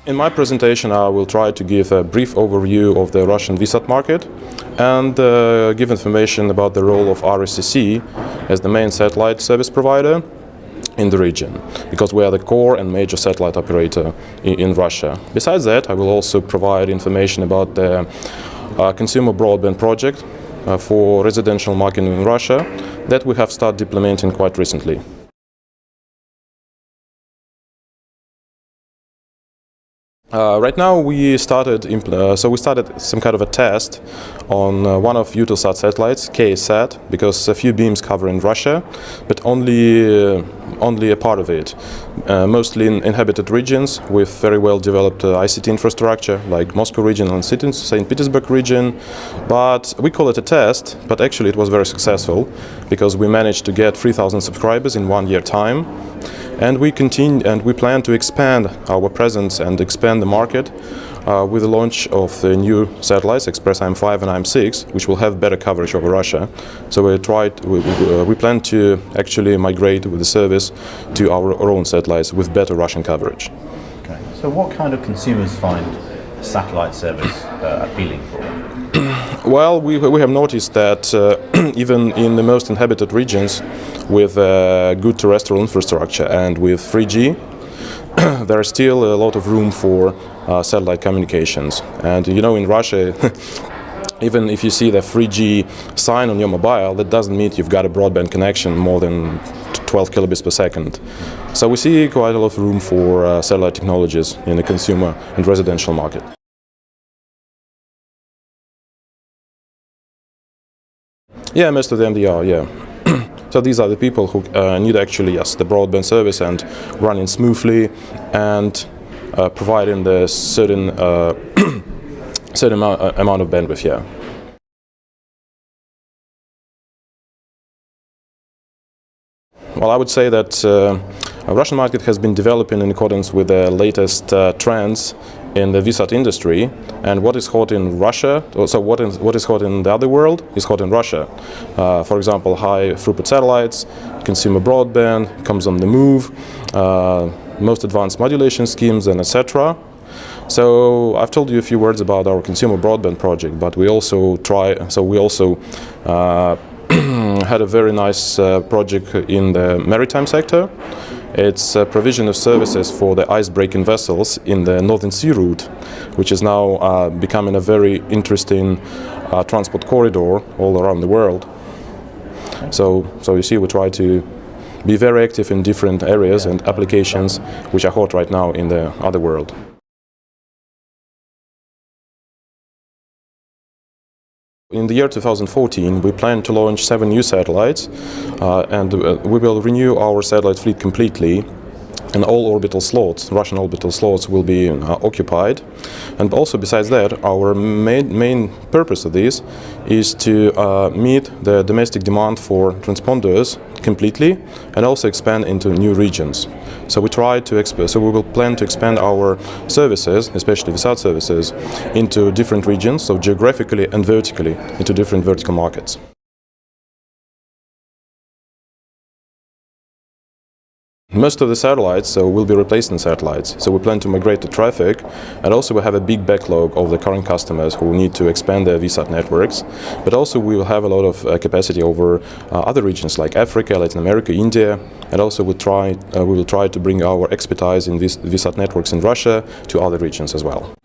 In my presentation, I will try to give a brief overview of the Russian VSAT market and give information about the role of RSCC as the main satellite service provider in the region, because we are the core and major satellite operator in Russia. Besides that, I will also provide information about the consumer broadband project for residential market in Russia that we have started implementing quite recently. Right now we started some kind of a test on one of Eutelsat satellites, KSAT, because a few beams cover in Russia, but only a part of it, mostly in inhabited regions with very well developed ICT infrastructure, like Moscow region and St. Petersburg region. But we call it a test, but actually it was very successful because we managed to get 3,000 subscribers in 1 year time. And we plan to expand our presence and expand the market with the launch of the new satellites, Express IM5 and IM6, which will have better coverage over Russia. So we plan to actually migrate with the service to our own satellites with better Russian coverage. Okay. So what kind of consumers find satellite service appealing for them? Well, we have noticed that even in the most inhabited regions with good terrestrial infrastructure and with 3G, there is still a lot of room for satellite communications. And you know, in Russia, even if you see the 3G sign on your mobile, that doesn't mean you've got a broadband connection more than 12 kilobits per second. So we see quite a lot of room for satellite technologies in the consumer and residential market. Yeah, most of them they are, yeah. So these are the people who need actually, yes, the broadband service and running smoothly and providing the certain amount of bandwidth, yeah. Well, I would say that the Russian market has been developing in accordance with the latest trends in the VSAT industry, and what is hot in Russia, so what is hot in the other world is hot in Russia. For example, high throughput satellites, consumer broadband, comes on the move, most advanced modulation schemes, and etc. So I've told you a few words about our consumer broadband project, but we also had a very nice project in the maritime sector. It's a provision of services for the ice-breaking vessels in the Northern Sea route, which is now becoming a very interesting transport corridor all around the world. So you see, we try to be very active in different areas and applications which are hot right now in the other world. In the year 2014, we plan to launch 7 new satellites, and we will renew our satellite fleet completely, and all orbital slots, Russian orbital slots, will be occupied. And also, besides that, our main purpose of this is to meet the domestic demand for transponders completely, and also expand into new regions. So we will plan to expand our services, especially VSAT services, into different regions, so geographically and vertically into different vertical markets. Most of the satellites will be replacement satellites, so we plan to migrate the traffic, and also we have a big backlog of the current customers who need to expand their VSAT networks, but also we will have a lot of capacity over other regions like Africa, Latin America, India, and also we will try to bring our expertise in VSAT networks in Russia to other regions as well.